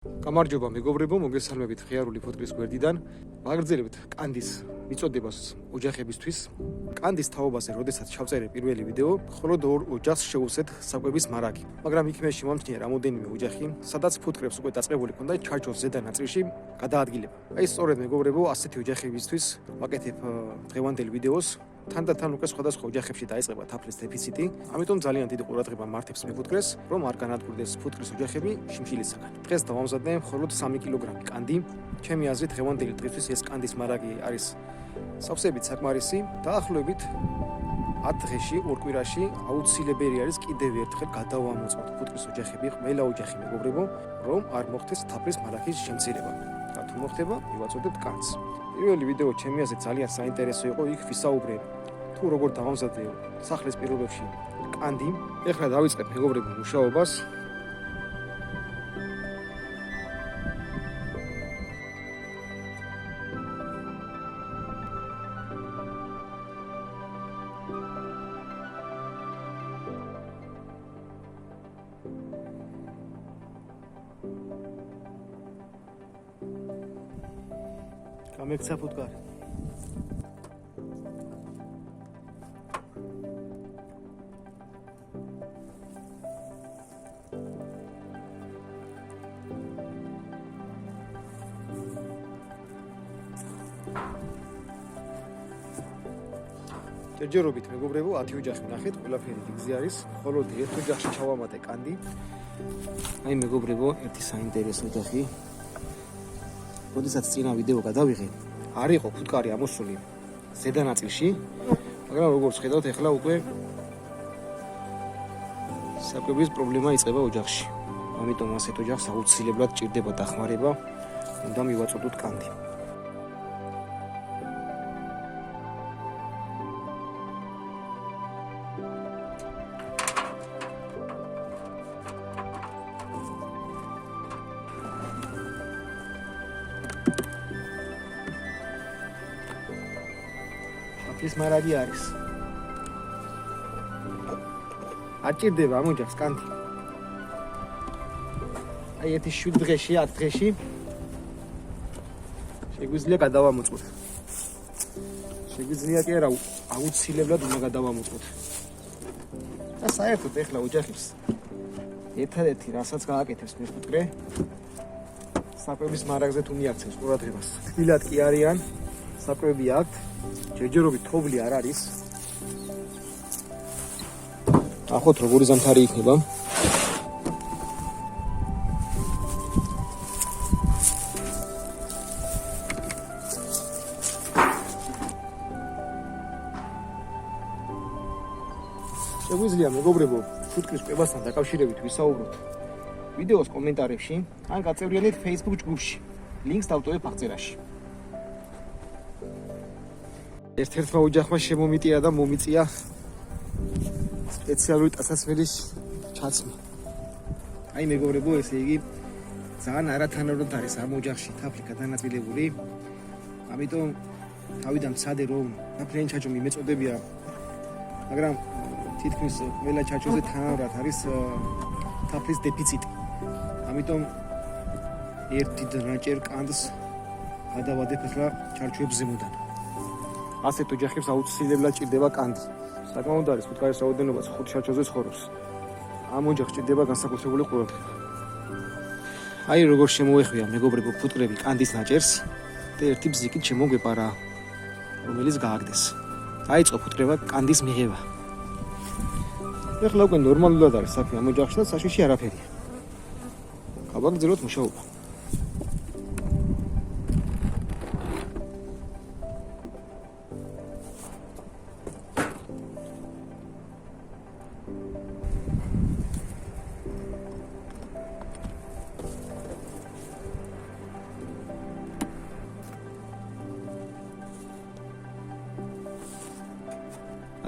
გამარჯობა მეგობრებო, მოგესალმებით ღიარული ფოტკრის გვერდიდან. ვაგრძელებთ კანდის მიწოდებას ოჯახებისთვის. კანდის თაობაზე, როდესაც ჩავწერე პირველი ვიდეო, მხოლოდ ორ ოჯახს შევუცეთ საკვების მარაგი. მაგრამ იქ მომჩნია რამოდენიმე ოჯახი, სადაც ფუტკრებს უკვე დაწყებული ჰქონდა ჩარჩოს ზედა ნაწილში გადაადგილება. აი სწორედ მეგობრებო, ასეთი ოჯახებისთვის ვაკეთებ დღევანდელ ვიდეოს. თანდათან უკვე სხვადასხვა ოჯახებში დაიწყება თაფლის დეფიციტი, ამიტომ ძალიან დიდი ყურადღება მართებს მეფუტკრეს, რომ არ განადგურდეს ფუტკრის ოჯახები შიმშილისაგან. დღეს დავამზადე მხოლოდ 3 კილოგრამი კანდი. ჩემი აზრით დღევანდელი დღისთვის ეს კანდის მარაგი არის სავსებით საკმარისი. დაახლოებით 10 დღეში, ორ კვირაში აუცილებელი არის კიდევ ერთხელ გადავამოწმოთ ფუტკრის ოჯახები, ყველა ოჯახი მეგობრებო, რომ არ მოხდეს თაფლის მარაგის შემცირება. და თუ მოხდება, მივაწოდეთ კანს. პირველი ვიდეო ჩემი აზრით ძალიან საინტერესო იყო, იქ ვისაუბრე თუ როგორ დავამზადე სახლის პირობებში კანდი. ეხლა დავიწყებ მეგობრებო მუშაობას. გამექცა ფუტკარი. ჯერჯერობით მეგობრებო 10 ოჯახი ვნახეთ, ყველაფერი გიგზე არის, მხოლოდ ერთ ოჯახში ჩავამატე კანდი. აი მეგობრებო, ერთი საინტერესო ოჯახი. როდესაც წინა ვიდეო გადავიღე, არ იყო ფუტკარი ამოსული ზედა ნაწილში, მაგრამ როგორც ხედავთ, ეხლა უკვე საკვების პრობლემა იწყება ოჯახში. ამიტომ ასეთ ოჯახს აუცილებლად ჭირდება დახმარება, უნდა მივაწოდოთ კანდი. ის მარაგი არის. არ ჭირდება ამ ოჯახს კანდი. აი ერთი 7 დღეში, 10 დღეში შეგვიძლია გადავამოწმოთ. შეგვიძლია კი არა, აუცილებლად უნდა გადავამოწმოთ. და საერთოდ ეხლა ოჯახებს ერთადერთი რასაც გააკეთებს მეფუტკრე, საკვების მარაგზე თუ მიაქცევს ყურადღებას. თბილად კი არიან, საკვები აქვთ. ჯერჯერობით თოვლი არ არის. ახოთ როგორი ზამთარი იქნება. შეგვიძლია მეგობრებო ფუტკრის კვებასთან დაკავშირებით ვისაუბროთ ვიდეოს კომენტარებში ან გაწევრიანეთ Facebook ჯგუფში. ლინკს დავტოვებ აღწერაში. ერთ-ერთმა ოჯახმა შემომიტია და მომიწია სპეციალური ტანსაცმელის ჩაცმა. აი მეგობრებო, ესე იგი ძალიან არათანაბრად არის ამ ოჯახში თაფლი გადანაწილებული. ამიტომ თავიდან მცადე რომ თაფლიანი ჩაჭო მიმეწოდებია, მაგრამ თითქმის ყველა ჩაჭოზე თანაბრად არის თაფლის დეფიციტი. ამიტომ ერთი დრაჭერ კანდს გადავადებ ახლა ჩარჩოებს ზემოდან. ასეთ ოჯახებს აუცილებლად ჭირდება კანდი. საკმაოდ არის ფუტკარის რაოდენობაც 5 ჩარჩოზე ცხოვრობს. ამ ოჯახს ჭირდება განსაკუთრებული ყურადღება. აი როგორ შემოეხვია მეგობრებო ფუტკრები კანდის ნაჭერს და ერთი ბზიკით შემოგვეპარა, რომელიც გააგდეს. დაიწყო ფუტკრება კანდის მიღება. ეხლა უკვე ნორმალურად არის საქმე ამ ოჯახში და საშიში არაფერია. გავაგრძელოთ მუშაობა.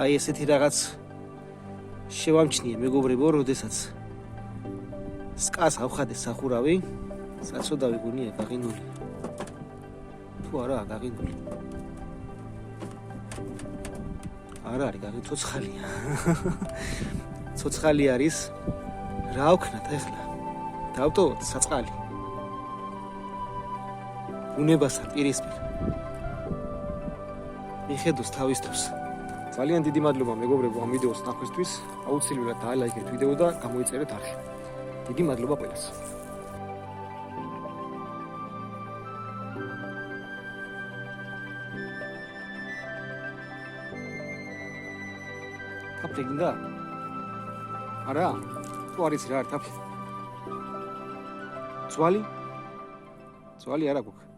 აი ესეთი რაღაც შევამჩნიე მეგობრებო, როდესაც სკას ავხადეს სახურავი, საწოდავი გონია გაღინული. თუ არა, გაღინული. არა არის, გაღი ცოცხალია. ცოცხალი არის. რა ვქნათ ახლა? დავტოვოთ საწყალი. ბუნებასა პირისპირ. მიხედოს თავისთვის. ძალიან დიდი მადლობა მეგობრებო ამ ვიდეოს ნახვისთვის. აუცილებლად დაალაიქეთ ვიდეო და გამოიწერეთ არხი. დიდი მადლობა ყველას. თაფლი გინდა? არა? თუ არის რა არის თაფლი? ძვალი? ძვალი არა გვაქვს.